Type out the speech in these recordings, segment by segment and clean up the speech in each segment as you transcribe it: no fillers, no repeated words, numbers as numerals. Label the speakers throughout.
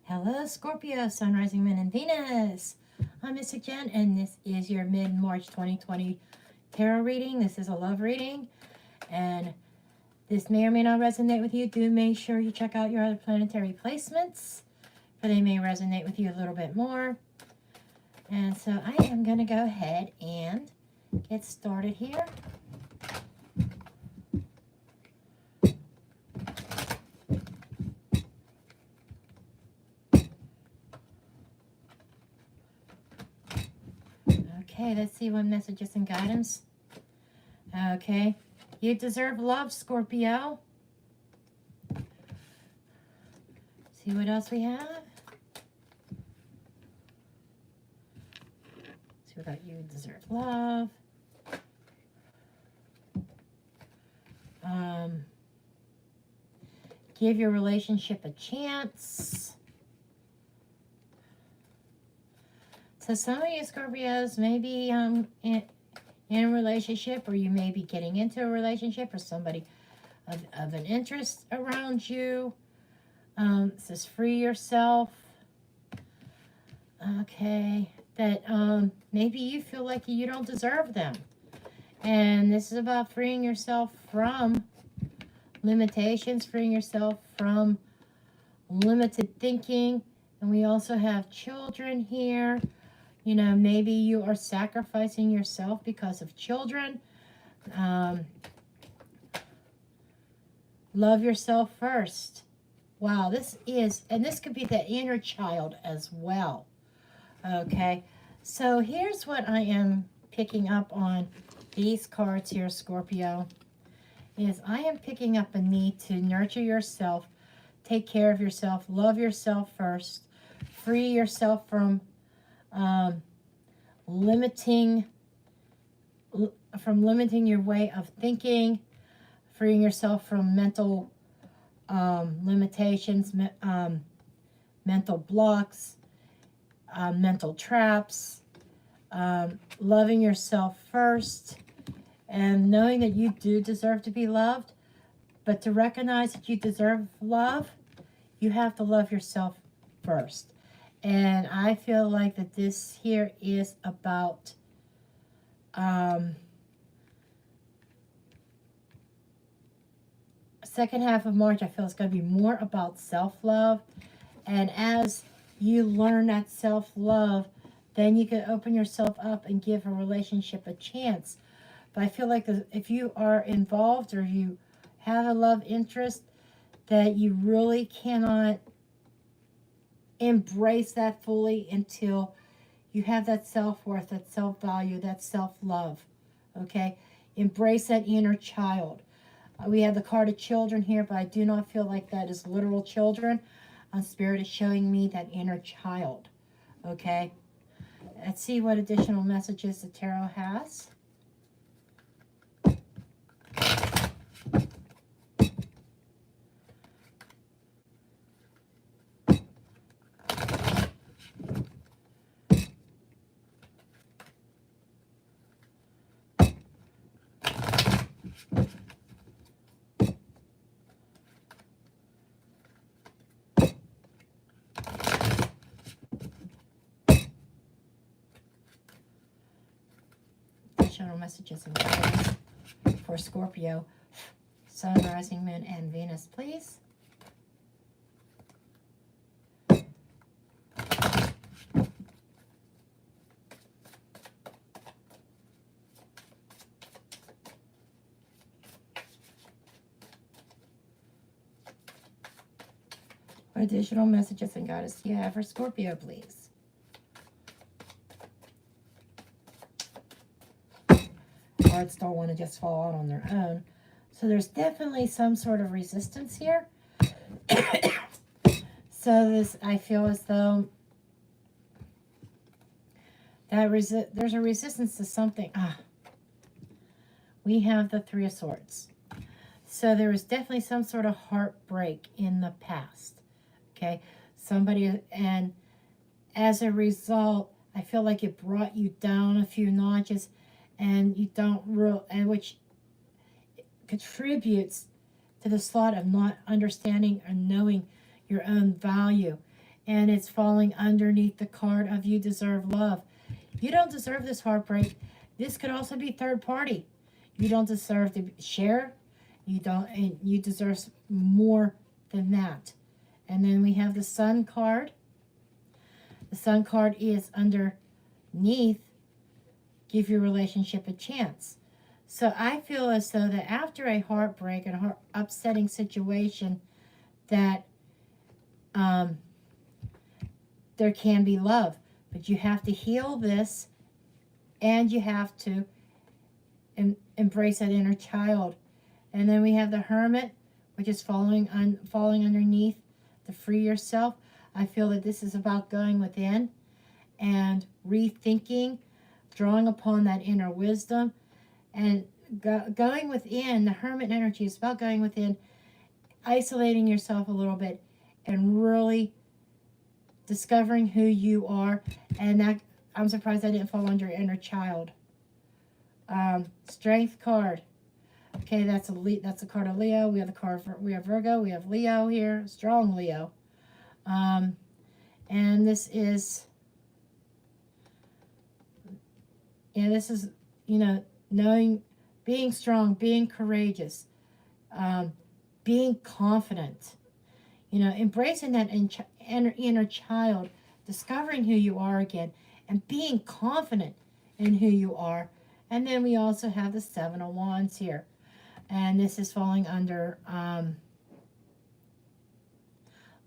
Speaker 1: Hello, Scorpio, Sun, Rising, Moon, and Venus. I'm Mystic Jen, and this is your mid-March 2020 tarot reading. This is a love reading, and this may or may not resonate with you. Do make sure you check out your other planetary placements, for they may resonate with you a little bit more. And so I am going to go ahead and get started here. Okay, let's see what messages and guidance. Okay, you deserve love, Scorpio. See what else we have. See what got you deserve love. Give your relationship a chance. So some of you Scorpios may be in a relationship, or you may be getting into a relationship, or somebody of an interest around you. It says free yourself. Okay, that maybe you feel like you don't deserve them. And this is about freeing yourself from limitations, freeing yourself from limited thinking. And we also have children here. You know, maybe you are sacrificing yourself because of children. Love yourself first. Wow, this is, and this could be the inner child as well. Okay, so here's what I am picking up on these cards here, Scorpio, is I am picking up a need to nurture yourself, take care of yourself, love yourself first, free yourself from limiting your way of thinking, freeing yourself from mental limitations, mental blocks, mental traps, loving yourself first, and knowing that you do deserve to be loved. But to recognize that you deserve love, you have to love yourself first. And I feel like that this here is about second half of March. I feel it's going to be more about self-love. And as you learn that self-love, then you can open yourself up and give a relationship a chance. But I feel like if you are involved, or you have a love interest, that you really cannot embrace that fully until you have that self-worth, that self-value, that self-love. Okay? Embrace that inner child. We have the card of children here, but I do not feel like that is literal children. Spirit is showing me that inner child. Okay? Let's see what additional messages the tarot has. Additional messages and guidance for Scorpio, Sun, Rising, Moon, and Venus, please. What additional messages and guidance do you have for Scorpio, please? Cards don't want to just fall out on their own. So there's definitely some sort of resistance here. So this, I feel as though that there's a resistance to something. We have the Three of Swords. So there was definitely some sort of heartbreak in the past. Okay, somebody, and as a result, I feel like it brought you down a few notches, and you don't and which contributes to this thought of not understanding or knowing your own value. And it's falling underneath the card of you deserve love. You don't deserve this heartbreak. This could also be third party. You don't deserve to share. You don't, and you deserve more than that. And then we have the Sun card. The Sun card is underneath, give your relationship a chance. So I feel as though that after a heartbreak and a upsetting situation, that there can be love. But you have to heal this, and you have to embrace that inner child. And then we have the Hermit, which is falling underneath to free yourself. I feel that this is about going within and rethinking, drawing upon that inner wisdom, and going within. The Hermit energy is about going within, isolating yourself a little bit, and really discovering who you are. And that, I'm surprised I didn't fall under inner child. Strength card. Okay, that's a card of Leo. We have Virgo. We have Leo here, strong Leo. And this is, knowing, being strong, being courageous, being confident, embracing that inner child, discovering who you are again, and being confident in who you are. And then we also have the Seven of Wands here. And this is falling under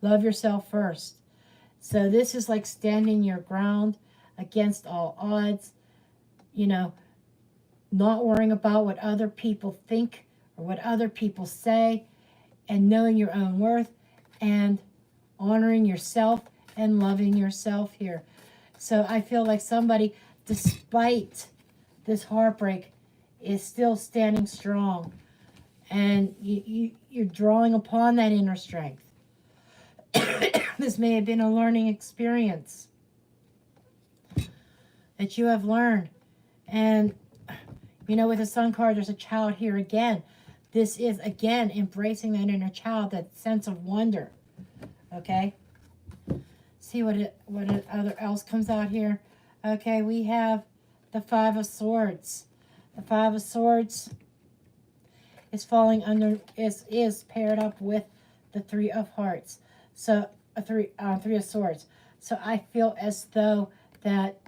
Speaker 1: love yourself first. So this is like standing your ground against all odds, not worrying about what other people think or what other people say, and knowing your own worth and honoring yourself and loving yourself here. So I feel like somebody, despite this heartbreak, is still standing strong, and you're drawing upon that inner strength. This may have been a learning experience that you have learned. And, with the Sun card, there's a child here again. This is, again, embracing that inner child, that sense of wonder. Okay? See what other else comes out here. Okay, we have the Five of Swords. The Five of Swords is falling under, is paired up with the Three of Hearts. So, Three of Swords. So I feel as though that,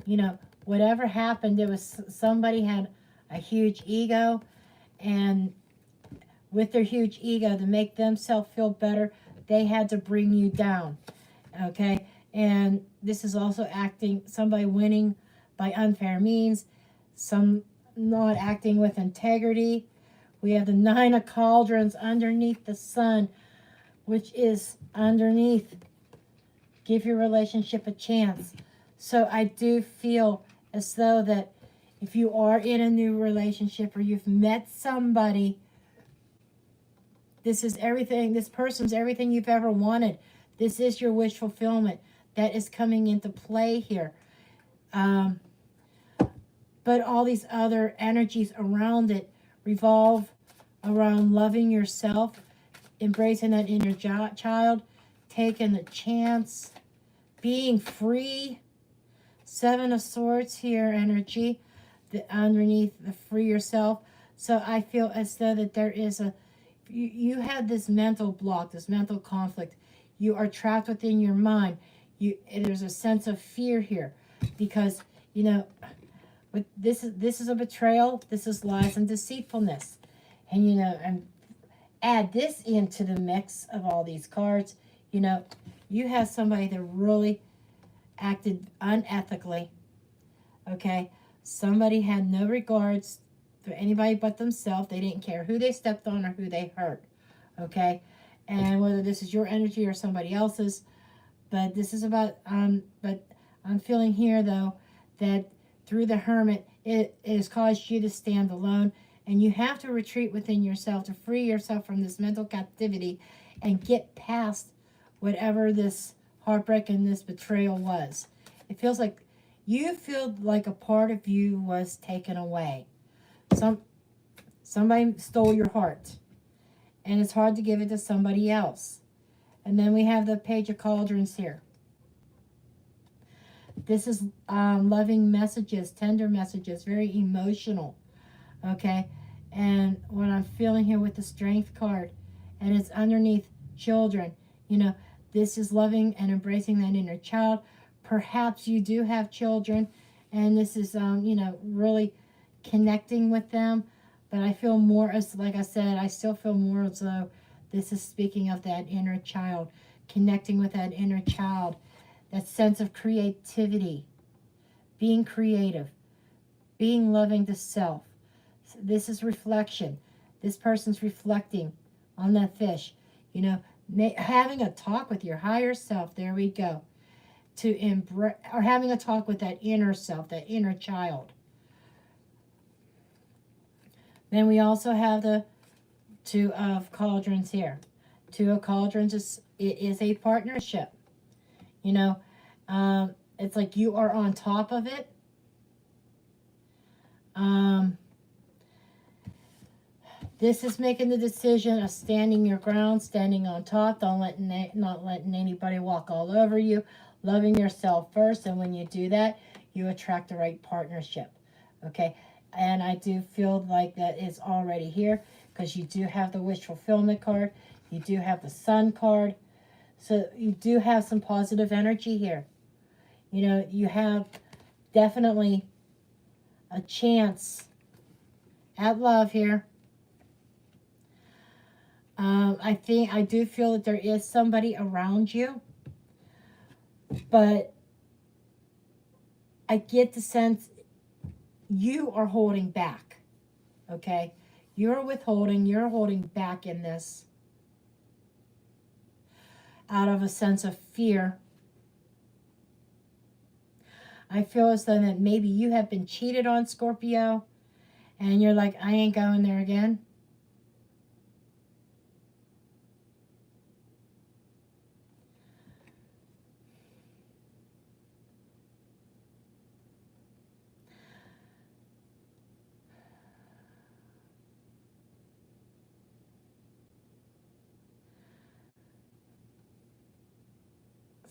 Speaker 1: whatever happened, there was somebody had a huge ego, and with their huge ego, to make themselves feel better, they had to bring you down. Okay? And this is also somebody winning by unfair means, some not acting with integrity. We have the Nine of Cauldrons underneath the Sun, which is underneath, give your relationship a chance. So I do feel as though that if you are in a new relationship, or you've met somebody, this person's everything you've ever wanted. This is your wish fulfillment that is coming into play here. But all these other energies around it revolve around loving yourself, embracing that inner child, taking the chance, being free. Seven of Swords here, energy, underneath the free yourself. So I feel as though that there is you had this mental block, this mental conflict. You are trapped within your mind. There's a sense of fear here, because, but this is a betrayal. This is lies and deceitfulness. And, and add this into the mix of all these cards. You have somebody that really acted unethically. Okay? Somebody had no regards for anybody but themselves. They didn't care who they stepped on or who they hurt. Okay? And whether this is your energy or somebody else's. But this is about, but I'm feeling here, though, that through the Hermit, it has caused you to stand alone. And you have to retreat within yourself to free yourself from this mental captivity and get past whatever this heartbreak and this betrayal was. It feels like you feel like a part of you was taken away. Somebody stole your heart, and it's hard to give it to somebody else. And then we have the Page of Cauldrons here. this is loving messages, tender messages, very emotional. Okay. And what I'm feeling here with the Strength card, and it's underneath children, you know, this is loving and embracing that inner child. Perhaps you do have children, and this is, you know, really connecting with them. But I feel more as, like I said, I still feel more as though this is speaking of that inner child, connecting with that inner child, that sense of creativity, being creative, being loving to self. This is reflection. This person's reflecting on that fish. You know, having a talk with your higher self. There we go. To embrace, or having a talk with that inner self, that inner child. Then we also have the Two of Cauldrons here. Two of Cauldrons is a partnership. You know, it's like you are on top of it. This is making the decision of standing your ground, standing on top, not letting anybody walk all over you, loving yourself first, and when you do that, you attract the right partnership. Okay, and I do feel like that is already here, because you do have the wish fulfillment card, you do have the sun card, so you do have some positive energy here. You know, you have definitely a chance at love here. I do feel that there is somebody around you, but I get the sense you are holding back, okay? You're withholding, you're holding back in this out of a sense of fear. I feel as though that maybe you have been cheated on, Scorpio, and you're like, I ain't going there again.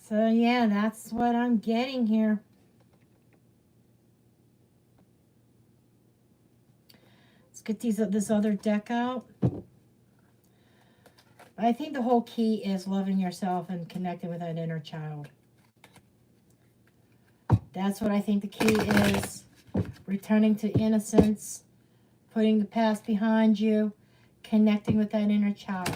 Speaker 1: So yeah, that's what I'm getting here. Let's get this other deck out. I think the whole key is loving yourself and connecting with that inner child. That's what I think the key is. Returning to innocence, putting the past behind you, connecting with that inner child.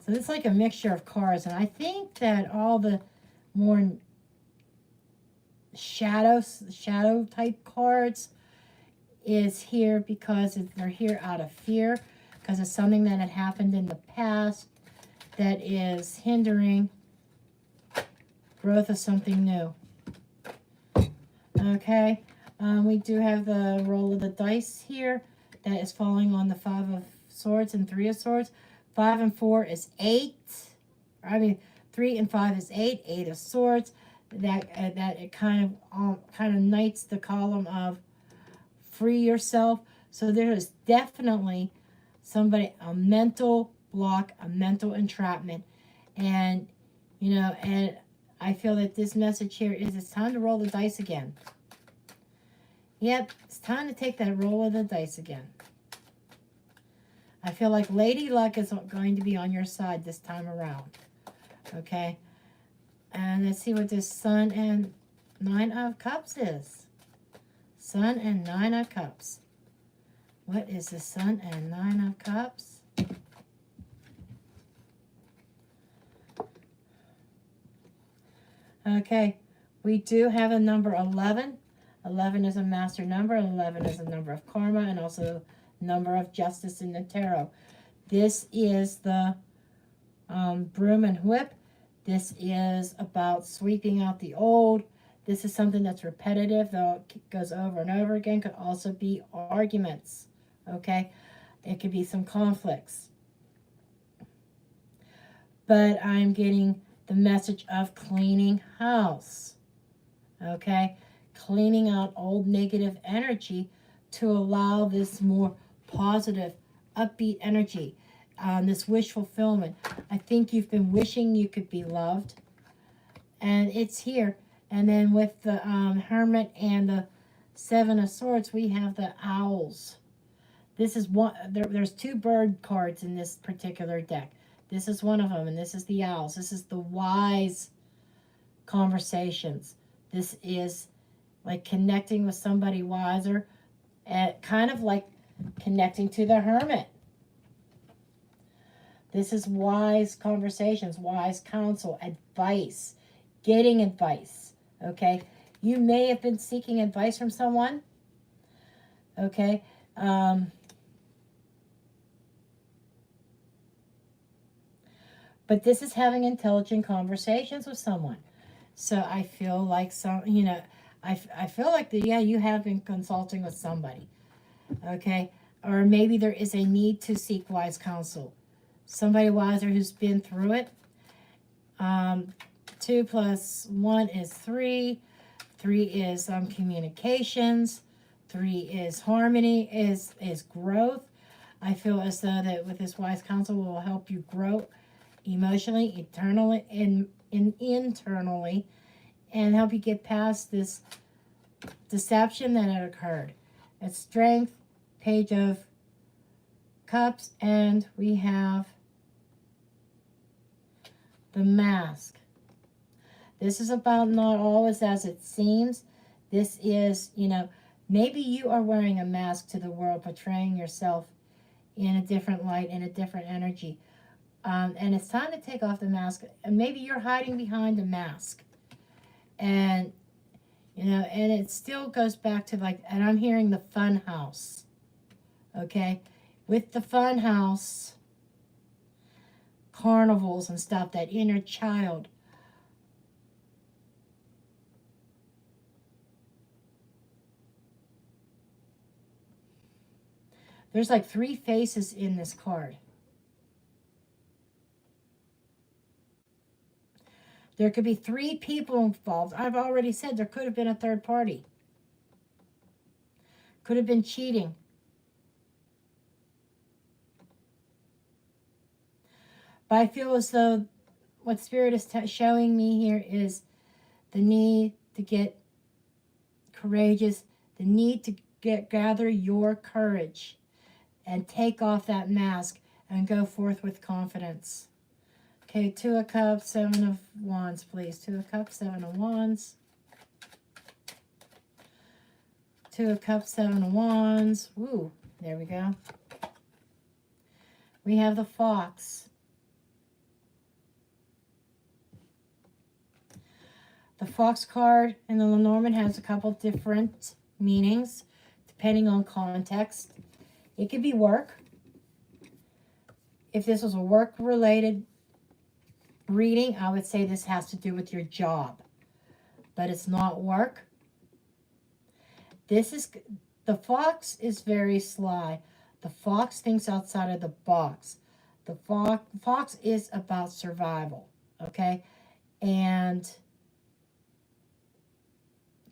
Speaker 1: So it's like a mixture of cards, and I think that all the more shadow type cards is here because they're here out of fear, because it's something that had happened in the past that is hindering growth of something new. Okay, we do have the roll of the dice here that is falling on the 5 of Swords and 3 of Swords. 5 and 4 is 8. I mean, 3 and 5 is 8. 8 of Swords. That it kind of knights the column of free yourself. So there is definitely a mental block, a mental entrapment, and you know, and I feel that this message here is it's time to roll the dice again. Yep, it's time to take that roll of the dice again. I feel like Lady Luck is going to be on your side this time around. Okay? And let's see what this Sun and 9 of Cups is. Sun and 9 of Cups. What is the Sun and 9 of Cups? Okay. We do have a number 11. 11 is a master number. 11 is a number of karma, and also number of justice in the tarot. This is the broom and whip. This is about sweeping out the old. This is something that's repetitive, though it goes over and over again. Could also be arguments. Okay, it could be some conflicts. but I'm getting the message of cleaning house. Okay? Cleaning out old negative energy to allow this more positive, upbeat energy, this wish fulfillment. I think you've been wishing you could be loved, and it's here. And then with the Hermit and the Seven of Swords, we have the Owls. This is one. There's two bird cards in this particular deck. This is one of them, and this is the Owls. This is the wise conversations. This is like connecting with somebody wiser, and kind of like connecting to the Hermit. This is wise conversations, wise counsel, advice, getting advice. Okay, you may have been seeking advice from someone. Okay. But this is having intelligent conversations with someone. So I feel like I feel like yeah, you have been consulting with somebody. Okay. Or maybe there is a need to seek wise counsel. Somebody wiser who's been through it. 2 + 1 is 3. 3 is communications. 3 is harmony, is growth. I feel as though that with this wise counsel will help you grow emotionally, internally, internally, and help you get past this deception that had occurred. It's Strength, Page of Cups, and we have the Mask. This is about not always as it seems. This is, maybe you are wearing a mask to the world, portraying yourself in a different light, in a different energy. And it's time to take off the mask. And maybe you're hiding behind a mask. And, and it still goes back to and I'm hearing the fun house. Okay? With the fun house, carnivals and stuff, that inner child. There's 3 faces in this card. There could be 3 people involved. I've already said there could have been a third party. Could have been cheating. But I feel as though what Spirit is showing me here is the need to get courageous, the need to gather your courage and take off that mask and go forth with confidence. Okay, 2 of Cups, 7 of Wands, please. 2 of Cups, 7 of Wands. 2 of Cups, 7 of Wands. Woo, there we go. We have the Fox. The Fox card in the Lenormand has a couple different meanings, depending on context. It could be work. If this was a work-related reading, I would say this has to do with your job. But it's not work. The Fox is very sly. The Fox thinks outside of the box. The Fox is about survival. Okay? And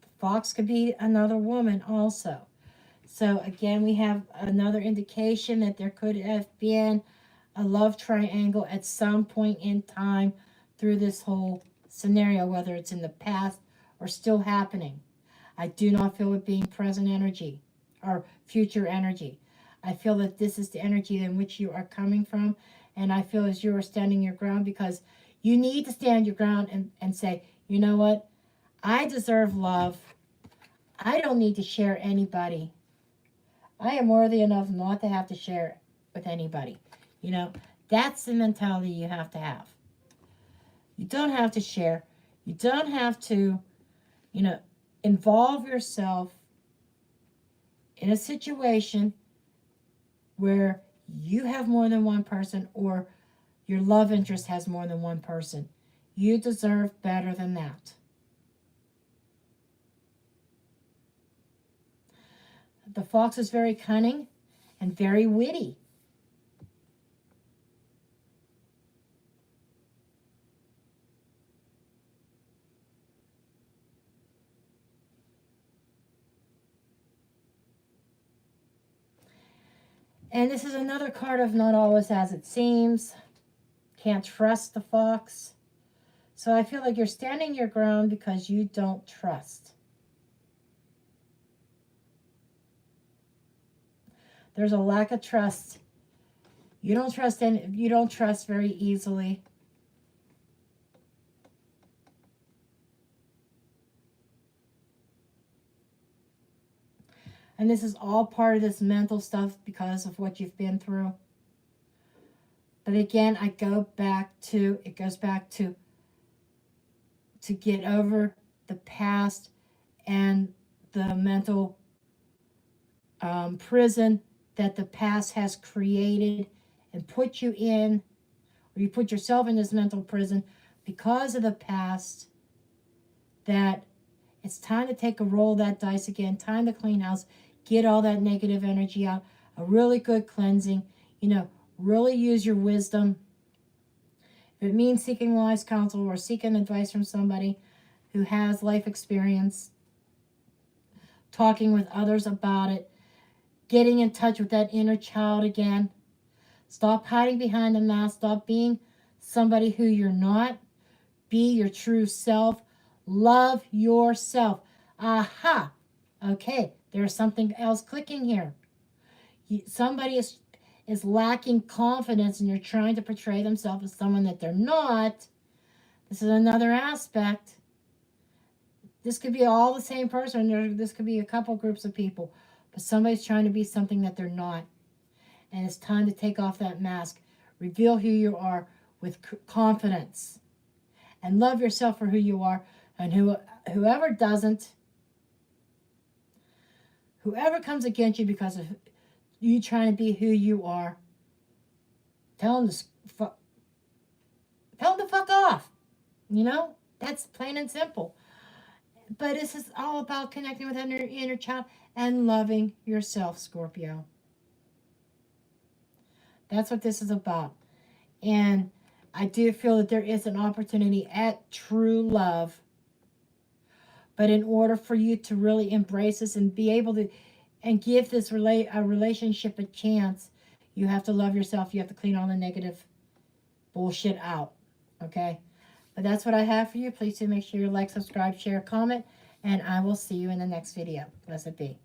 Speaker 1: the Fox could be another woman also. So again, we have another indication that there could have been a love triangle at some point in time through this whole scenario, whether it's in the past or still happening. I do not feel it being present energy or future energy. I feel that this is the energy in which you are coming from, and I feel as you are standing your ground, because you need to stand your ground and say, you know what? I deserve love. I don't need to share anybody. I am worthy enough not to have to share with anybody. That's the mentality you have to have. You don't have to share. You don't have to, involve yourself in a situation where you have more than one person or your love interest has more than one person. You deserve better than that. The Fox is very cunning and very witty. And this is another card of not always as it seems. Can't trust the fox. So I feel like you're standing your ground because you don't trust. There's a lack of trust. You don't trust very easily. And this is all part of this mental stuff because of what you've been through. But again, it goes back to get over the past and the mental prison that the past has created and put you in, or you put yourself in this mental prison because of the past, that it's time to take a roll of that dice again, time to clean house, get all that negative energy out, a really good cleansing, really use your wisdom. If it means seeking wise counsel or seeking advice from somebody who has life experience, talking with others about it, getting in touch with that inner child again. Stop hiding behind the mask. Stop being somebody who you're not. Be your true self. Love yourself. Aha. Okay, there's something else clicking here. Somebody is lacking confidence and you're trying to portray themselves as someone that they're not. This is another aspect. This could be all the same person. This could be a couple groups of people. But somebody's trying to be something that they're not. And it's time to take off that mask. Reveal who you are with confidence. And love yourself for who you are. And whoever comes against you because of you trying to be who you are, tell them to fuck off. That's plain and simple. But this is all about connecting with your inner child and loving yourself, Scorpio. That's what this is about. And I do feel that there is an opportunity at true love. But in order for you to really embrace this and be able to and give this relationship a chance, you have to love yourself. You have to clean all the negative bullshit out. Okay? But that's what I have for you. Please do make sure you like, subscribe, share, comment, and I will see you in the next video. Blessed be.